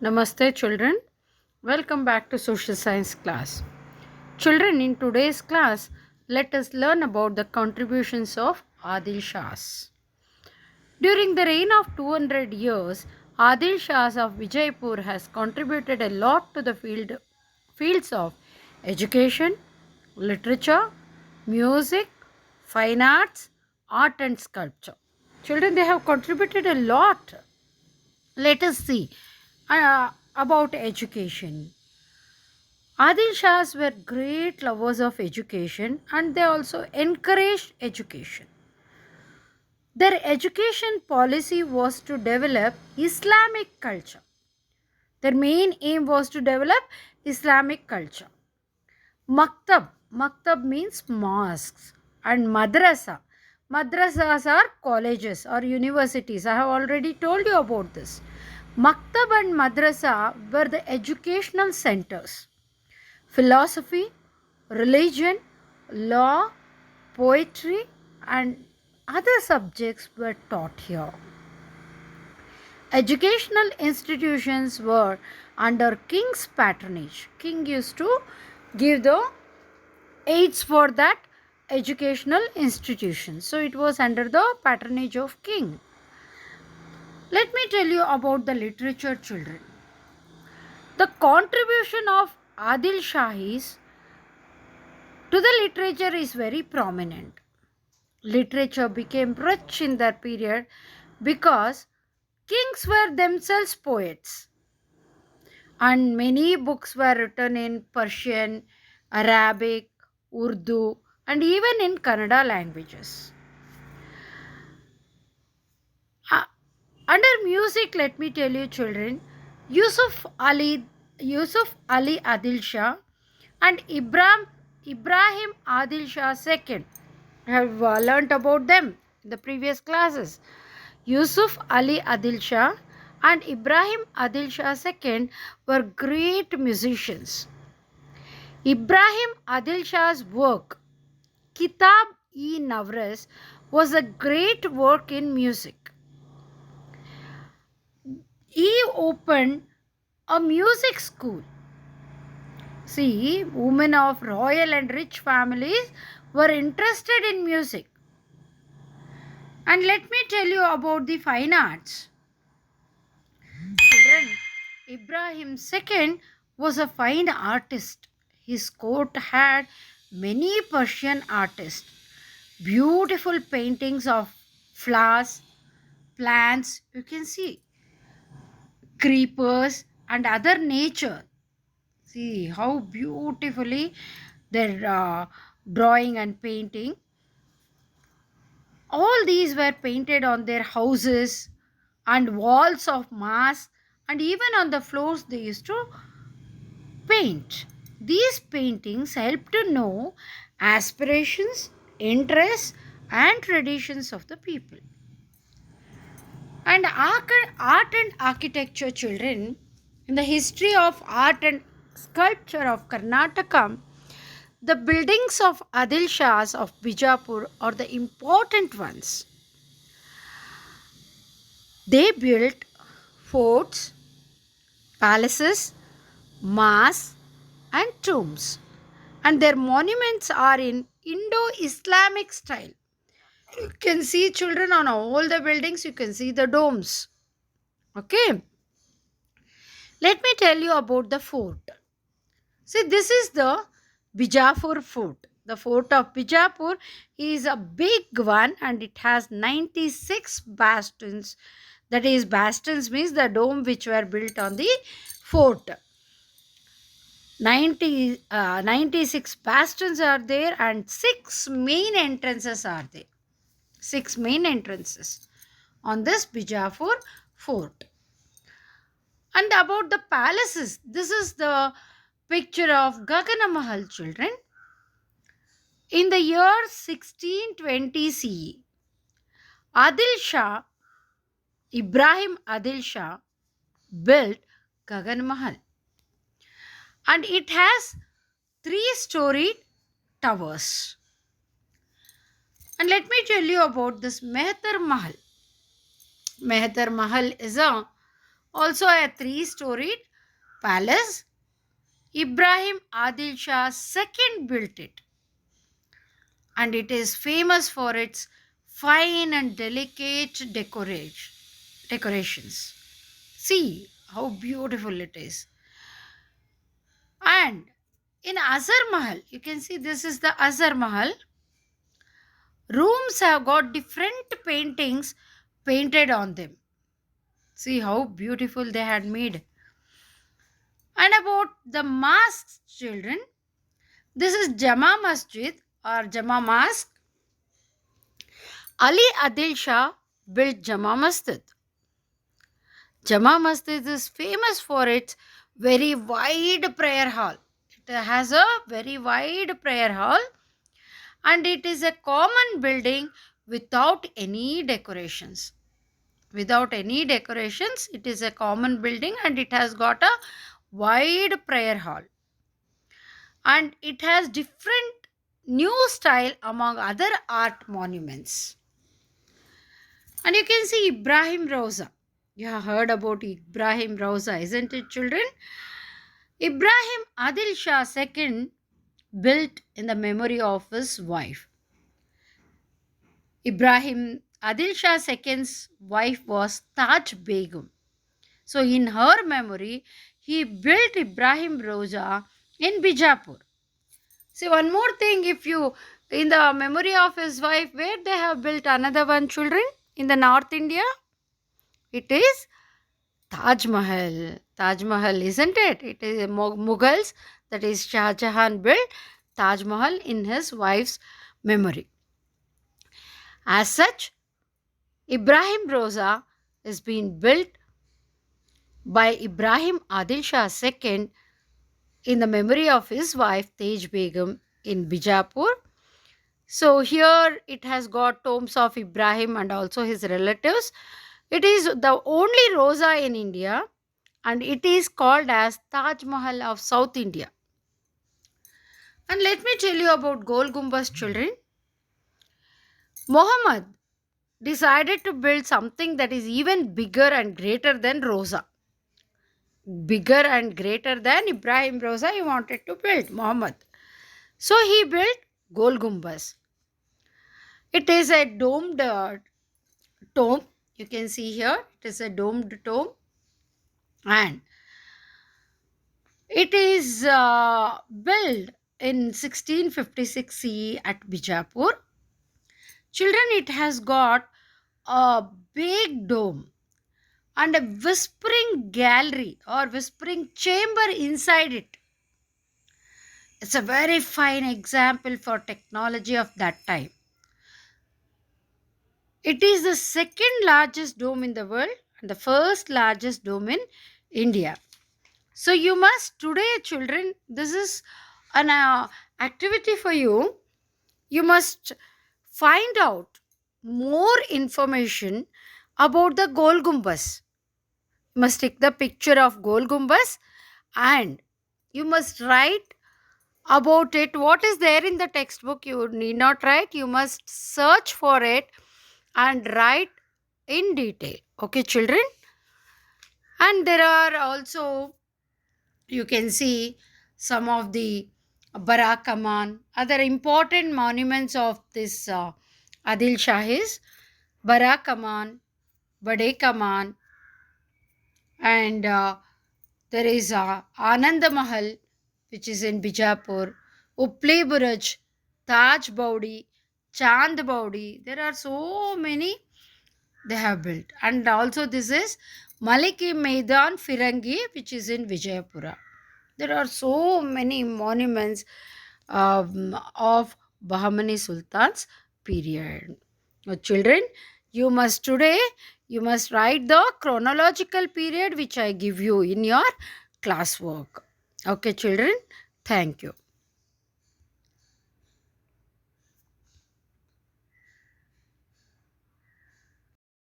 Namaste, children. Welcome back to social science class. Children, in today's class, let us learn about the contributions of Adil Shahs. During the reign of 200 years, Adil Shahs of Vijaypur has contributed a lot to the fields of education, literature, music, fine arts, art and sculpture. Children, they have contributed a lot. Let us see about education. Adil Shahs were great lovers of education and they also encouraged education. Their education policy was to develop Islamic culture. Their main aim was to develop Islamic culture. Maktab means mosques, and madrasa. Madrasas are colleges or universities. I have already told you about this. Maktab and madrasa were the educational centers. Philosophy, religion, law, poetry, and other subjects were taught here. Educational institutions were under king's patronage. King used to give the aids for that educational institution. So it was under the patronage of king. Let me tell you about the literature, children. The contribution of Adil Shahis to the literature is very prominent. Literature became rich in that period because kings were themselves poets and many books were written in Persian, Arabic, Urdu, and even in Kannada languages. Uh, Under music, let me tell you, children, Yusuf Ali Adil Shah and Ibrahim Adil Shah II. I have learnt about them in the previous classes. Yusuf Ali Adil Shah and Ibrahim Adil Shah II were great musicians. Ibrahim Adil Shah's work, Kitab-e-Navras, was a great work in music. He opened a music school. See, women of royal and rich families were interested in music. And let me tell you about the fine arts. Children, Ibrahim II was a fine artist. His court had many Persian artists. Beautiful paintings of flowers, plants, you can see, creepers and other nature. See how beautifully they're drawing and painting. All these were painted on their houses and walls of mosques, and even on the floors they used to paint. These paintings help to know aspirations, interests, and traditions of the people. And art and architecture, children, in the history of art and sculpture of Karnataka, the buildings of Adil Shahs of Bijapur are the important ones. They built forts, palaces, mosques, and tombs, and their monuments are in Indo-Islamic style. You can see, children, on all the buildings, you can see the domes. Okay, let me tell you about the fort. See, this is the Bijapur fort. The fort of Bijapur is a big one and it has 96 bastions. That is, bastions means the dome which were built on the fort. 96 bastions are there and 6 main entrances are there. 6 main entrances on this Bijapur fort. And about the palaces, this is the picture of Gagana Mahal, children. In the year 1620 CE, Adil Shah, Ibrahim Adil Shah, built Gagan Mahal. And it has 3-story towers. And let me tell you about this Mehtar Mahal. Mehtar Mahal is a Also a three-storied palace. Ibrahim Adil Shah II built it, and it is famous for its fine and delicate decorations. See how beautiful it is. And in Azhar Mahal, you can see this is the Azhar Mahal. Rooms have got different paintings painted on them. See how beautiful they had made. And about the mosques, children, this is Jama Masjid or Jama Mosque. Ali Adil Shah built Jama Masjid. Jama Masjid is famous for its very wide prayer hall. It has a very wide prayer hall, and it is a common building without any decorations. Without any decorations, it is a common building and it has got a wide prayer hall. And it has different new style among other art monuments. And you can see Ibrahim Roza. You have heard about Ibrahim Roza, isn't it, children? Ibrahim Adil Shah II built in the memory of his wife. Ibrahim Adil Shah II's wife was Taj Begum. So, in her memory, he built Ibrahim Roza in Bijapur. See, one more thing, if you, in the memory of his wife, where they have built another one, children? In the North India, it is Taj Mahal. Taj Mahal, isn't it? It is Mughals, that is Shah Jahan built Taj Mahal in his wife's memory. As such, Ibrahim Roza is being built by Ibrahim Adil Shah II in the memory of his wife Tej Begum in Bijapur. So here it has got tombs of Ibrahim and also his relatives. It is the only Roza in India and it is called as Taj Mahal of South India. And let me tell you about Gol Gumbaz, children. Muhammad decided to build something that is even bigger and greater than Roza. Bigger and greater than Ibrahim Roza he wanted to build, Muhammad. So he built Gol Gumbaz. It is a domed tomb. You can see here, it is a domed tomb. And it is built in 1656 CE at Bijapur. Children, it has got a big dome and a whispering gallery or whispering chamber inside it. It's a very fine example for technology of that time. It is the second largest dome in the world and the first largest dome in India. So you must today, children, this is an activity for you. You must find out more information about the Gol Gumbaz. You must take the picture of Gol Gumbaz and you must write about it. What is there in the textbook? You need not write. You must search for it and write in detail. Okay, children? And there are also, you can see some of the Barakaman, other important monuments of this Adil Shahis, Barakaman, Badekaman, and there is Anand Mahal, which is in Bijapur, Upli Buraj, Taj Baudi, Chand Baudi. There are so many they have built. And also this is Maliki Maidan Firangi, which is in Vijayapura. There are so many monuments of Bahmani Sultan's period. Now, children, you must today, you must write the chronological period which I give you in your classwork. Okay, children, thank you.